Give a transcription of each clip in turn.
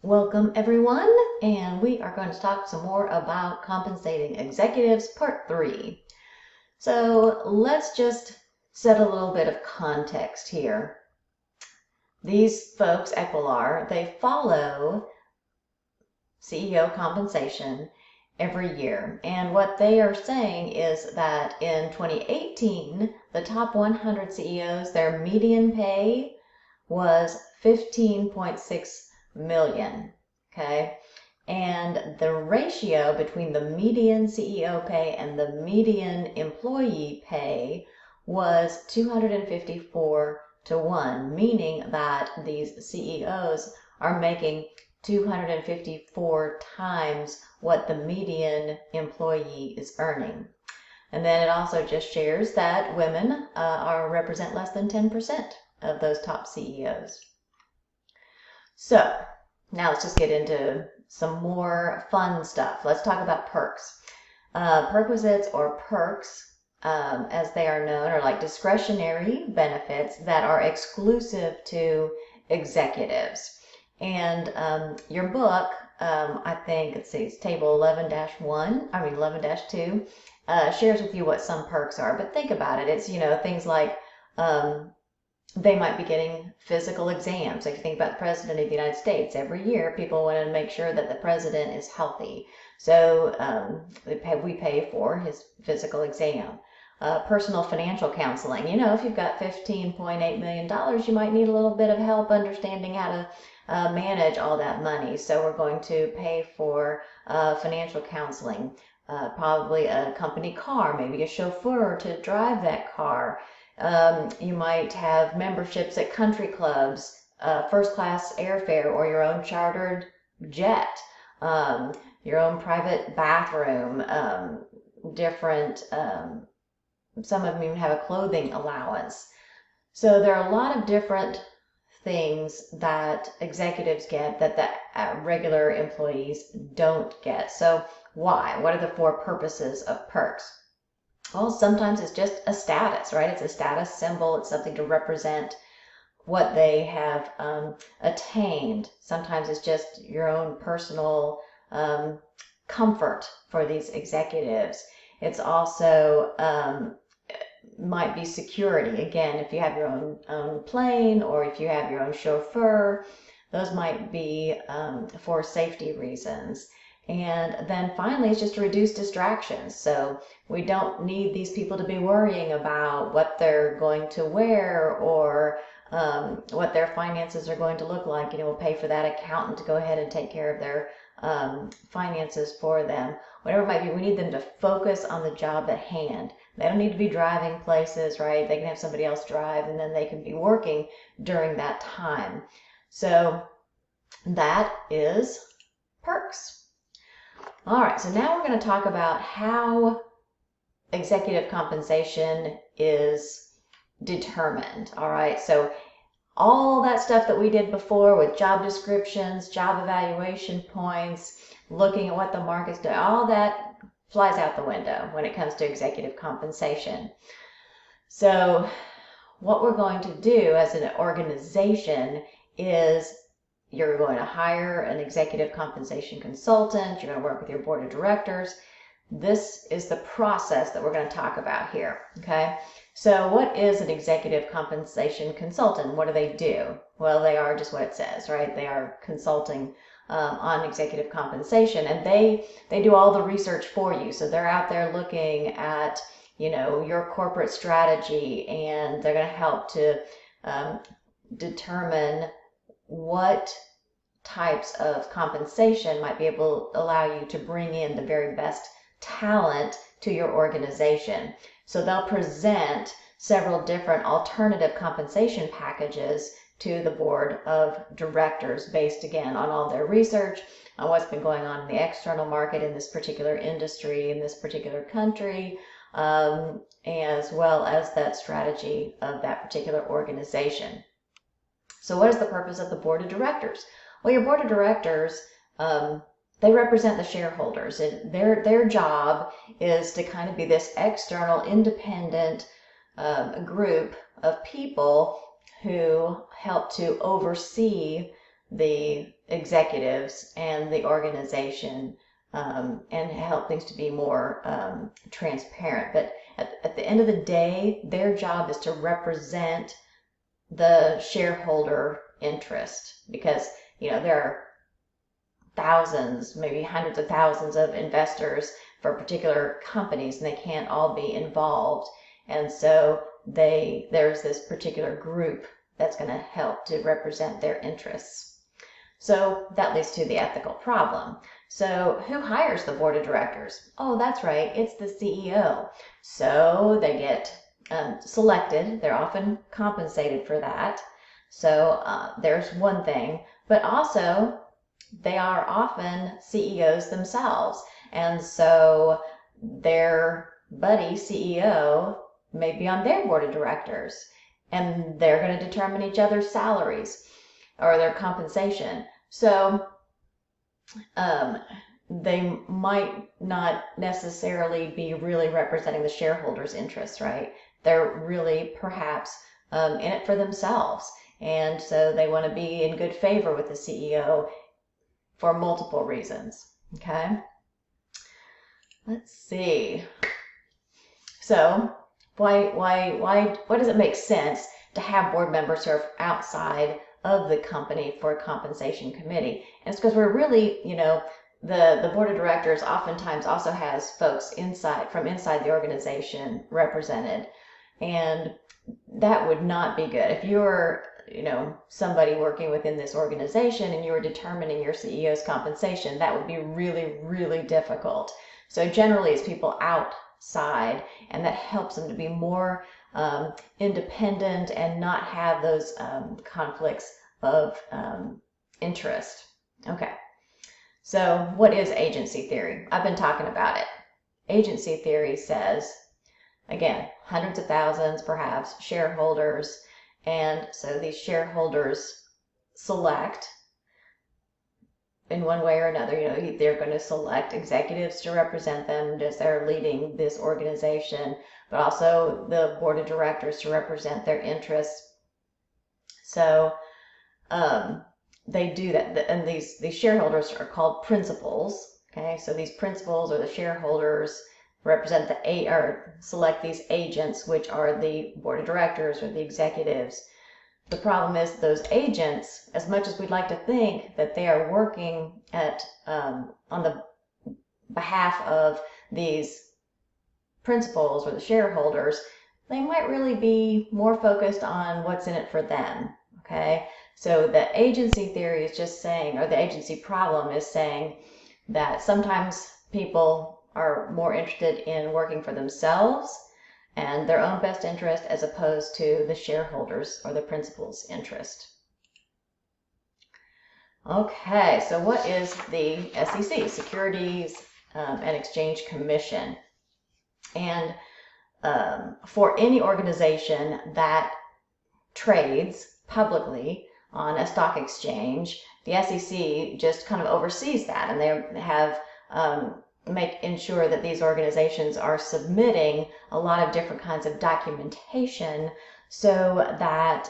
Welcome everyone, and we are going to talk some more about compensating executives, part 3. So let's just set a little bit of context here. These folks, Equilar, they follow CEO compensation every year. And what they are saying is that in 2018, the top 100 CEOs, their median pay was 15.6 million. Okay. And the ratio between the median CEO pay and the median employee pay was 254 to 1, meaning that these CEOs are making 254 times what the median employee is earning. And then it also just shares that women represent less than 10% of those top CEOs. So now let's just get into some more fun stuff. Let's talk about perks. Perquisites or perks, as they are known, are like discretionary benefits that are exclusive to executives. And your book, I think it's table 11-2, shares with you what some perks are. But think about it. It's, things like they might be getting physical exams. If you think about the President of the United States, every year people want to make sure that the President is healthy. So we pay for his physical exam. Personal financial counseling. If you've got $15.8 million, you might need a little bit of help understanding how to manage all that money. So we're going to pay for financial counseling, probably a company car, maybe a chauffeur to drive that car. You might have memberships at country clubs, first-class airfare, or your own chartered jet, your own private bathroom, some of them even have a clothing allowance. So there are a lot of different things that executives get that the regular employees don't get. So why? What are the 4 purposes of perks? Well, sometimes it's just a status, right? It's a status symbol. It's something to represent what they have attained. Sometimes it's just your own personal comfort for these executives. It's also might be security. Again, if you have your own plane or if you have your own chauffeur, those might be for safety reasons. And then finally, it's just to reduce distractions. So we don't need these people to be worrying about what they're going to wear or what their finances are going to look like. We'll pay for that accountant to go ahead and take care of their finances for them. Whatever it might be, we need them to focus on the job at hand. They don't need to be driving places, right? They can have somebody else drive and then they can be working during that time. So that is perks. All right, so now we're going to talk about how executive compensation is determined. All right, so all that stuff that we did before with job descriptions, job evaluation points, looking at what the market's doing, all that flies out the window when it comes to executive compensation. So what we're going to do as an organization is you're going to hire an executive compensation consultant. You're going to work with your board of directors. This is the process that we're going to talk about here. Okay. So what is an executive compensation consultant? What do they do? Well, they are just what it says, right? They are consulting on executive compensation, and they do all the research for you. So they're out there looking at, your corporate strategy, and they're going to help to determine what types of compensation might be able to allow you to bring in the very best talent to your organization. So they'll present several different alternative compensation packages to the board of directors based, again, on all their research, on what's been going on in the external market in this particular industry, in this particular country, as well as that strategy of that particular organization. So what is the purpose of the board of directors? Well, your board of directors, they represent the shareholders. Their job is to kind of be this external, independent group of people who help to oversee the executives and the organization, and help things to be more transparent. But at the end of the day, their job is to represent the shareholder interest, because there are thousands, maybe hundreds of thousands of investors for particular companies, and they can't all be involved. And so there's this particular group that's going to help to represent their interests. So that leads to the ethical problem. So who hires the board of directors? Oh, that's right, it's the CEO. So they get selected. They're often compensated for that. So there's one thing. But also, they are often CEOs themselves. And so their buddy CEO may be on their board of directors, and they're going to determine each other's salaries or their compensation. So they might not necessarily be really representing the shareholders' interests, right? They're really perhaps in it for themselves. And so they want to be in good favor with the CEO for multiple reasons. Okay. Let's see. So why does it make sense to have board members serve outside of the company for a compensation committee? And it's because we're really, the board of directors oftentimes also has folks from inside the organization represented. And that would not be good. If you're, somebody working within this organization and you were determining your CEO's compensation, that would be really, really difficult. So generally it's people outside, and that helps them to be more independent and not have those conflicts of interest. Okay. So what is agency theory? I've been talking about it. Agency theory says, again, hundreds of thousands, perhaps, shareholders. And so these shareholders select, in one way or another, they're going to select executives to represent them as they're leading this organization, but also the board of directors to represent their interests. So they do that. And these shareholders are called principals. Okay, so these principals or the shareholders represent or select these agents, which are the board of directors or the executives. The problem is those agents, as much as we'd like to think that they are working on the behalf of these principals or the shareholders, they might really be more focused on what's in it for them. Okay, so the agency theory is just saying, or the agency problem is saying, that sometimes people are more interested in working for themselves and their own best interest as opposed to the shareholders or the principal's interest. Okay, so what is the SEC, Securities and Exchange Commission? And for any organization that trades publicly on a stock exchange, the SEC just kind of oversees that, and they have ensure that these organizations are submitting a lot of different kinds of documentation so that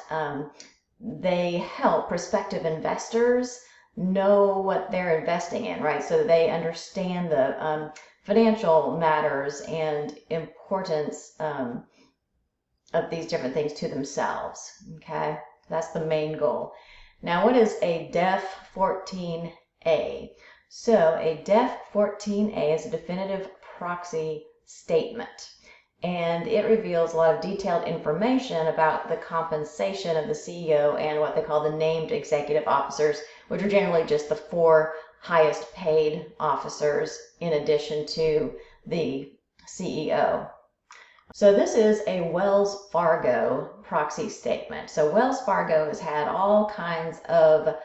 they help prospective investors know what they're investing in, right? So that they understand the financial matters and importance of these different things to themselves. Okay, that's the main goal. Now, what is a Def 14A? So a Def 14A is a definitive proxy statement, and it reveals a lot of detailed information about the compensation of the CEO and what they call the named executive officers, which are generally just the 4 highest paid officers in addition to the CEO. So this is a Wells Fargo proxy statement. So Wells Fargo has had all kinds of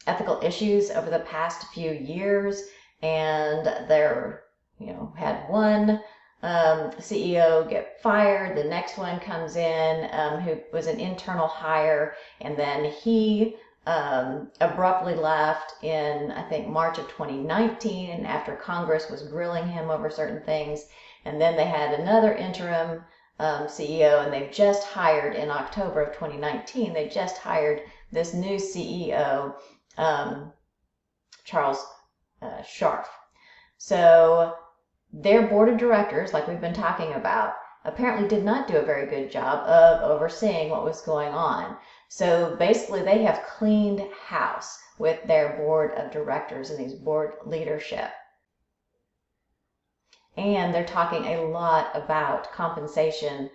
ethical issues over the past few years, and they're, had one CEO get fired, the next one comes in who was an internal hire, and then he abruptly left in, I think, March of 2019 after Congress was grilling him over certain things. And then they had another interim CEO, and they've just hired in October of 2019, they just hired this new CEO, Charles Scharf. So their board of directors, like we've been talking about, apparently did not do a very good job of overseeing what was going on. So basically they have cleaned house with their board of directors and these board leadership. And they're talking a lot about compensation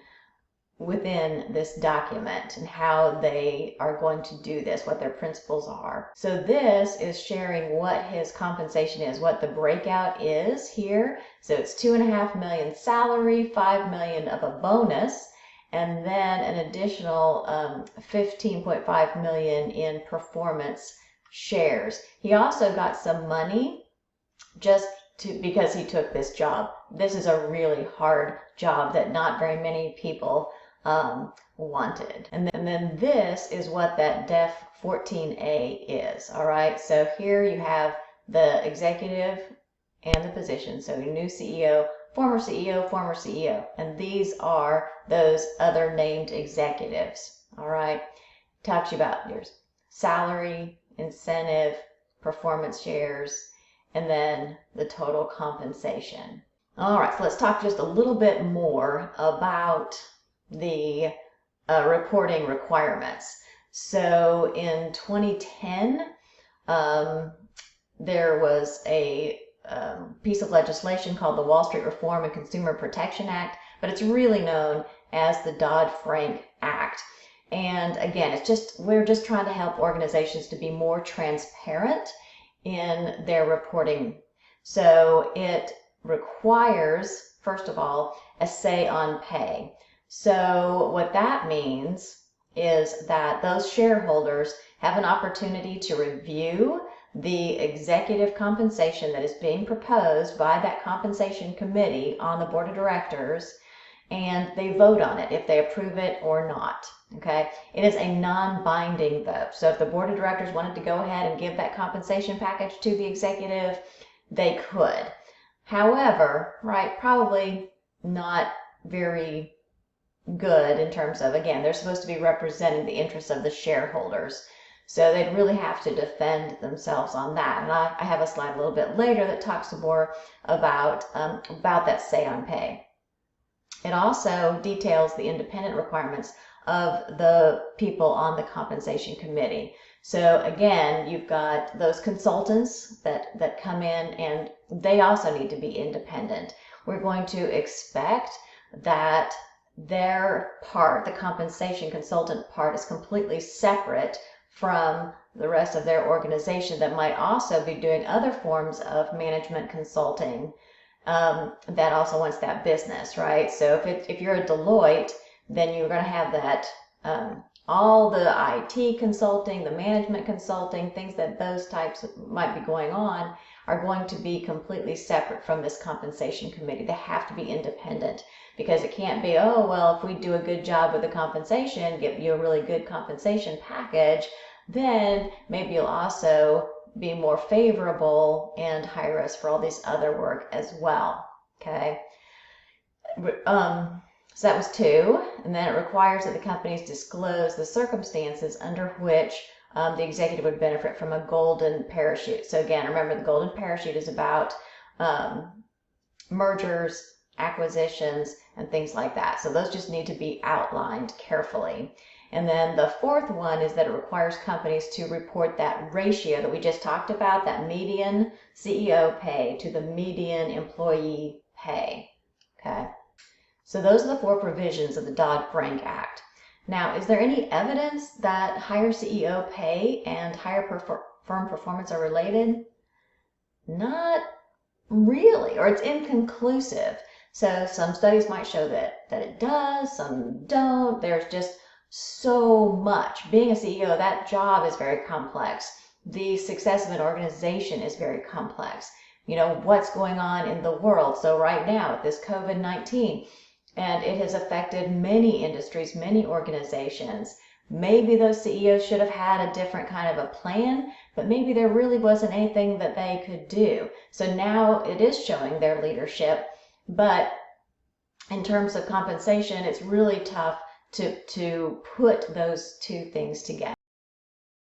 within this document and how they are going to do this, what their principles are. So this is sharing what his compensation is, what the breakout is here. So it's $2.5 million salary, $5 million of a bonus, and then an additional $15.5 million in performance shares. He also got some money just because he took this job. This is a really hard job that not very many people wanted. And then this is what that Def 14A is. All right, so here you have the executive and the position. So your new CEO, former CEO, former CEO. And these are those other named executives. All right, talks you about your salary, incentive, performance shares, and then the total compensation. All right, so let's talk just a little bit more about the reporting requirements. So in 2010, there was a piece of legislation called the Wall Street Reform and Consumer Protection Act, but it's really known as the Dodd-Frank Act. And again, we're just trying to help organizations to be more transparent in their reporting. So it requires, first of all, a say on pay. So what that means is that those shareholders have an opportunity to review the executive compensation that is being proposed by that compensation committee on the board of directors, and they vote on it if they approve it or not. Okay, it is a non-binding vote. So if the board of directors wanted to go ahead and give that compensation package to the executive, they could. However, right, probably not very good in terms of, again, they're supposed to be representing the interests of the shareholders. So they'd really have to defend themselves on that. And I have a slide a little bit later that talks more about that say on pay. It also details the independent requirements of the people on the compensation committee. So again, you've got those consultants that come in, and they also need to be independent. We're going to expect that their part, the compensation consultant part, is completely separate from the rest of their organization that might also be doing other forms of management consulting that also wants that business, right? So if you're a Deloitte, then you're going to have that all the IT consulting, the management consulting, things that those types might be going on are going to be completely separate from this compensation committee. They have to be independent, because it can't be, oh, well, if we do a good job with the compensation, give you a really good compensation package, then maybe you'll also be more favorable and hire us for all this other work as well. Okay. So that was 2. And then it requires that the companies disclose the circumstances under which the executive would benefit from a golden parachute. So again, remember, the golden parachute is about mergers, acquisitions, and things like that. So those just need to be outlined carefully. And then the 4th one is that it requires companies to report that ratio that we just talked about, that median CEO pay to the median employee pay. Okay. So those are the 4 provisions of the Dodd-Frank Act. Now, is there any evidence that higher CEO pay and higher firm performance are related? Not really, or it's inconclusive. So some studies might show that it does, some don't. There's just so much. Being a CEO, that job is very complex. The success of an organization is very complex. You know, what's going on in the world. So right now with this COVID-19, and it has affected many industries, many organizations. Maybe those CEOs should have had a different kind of a plan, but maybe there really wasn't anything that they could do. So now it is showing their leadership, but in terms of compensation, it's really tough to put those 2 things together.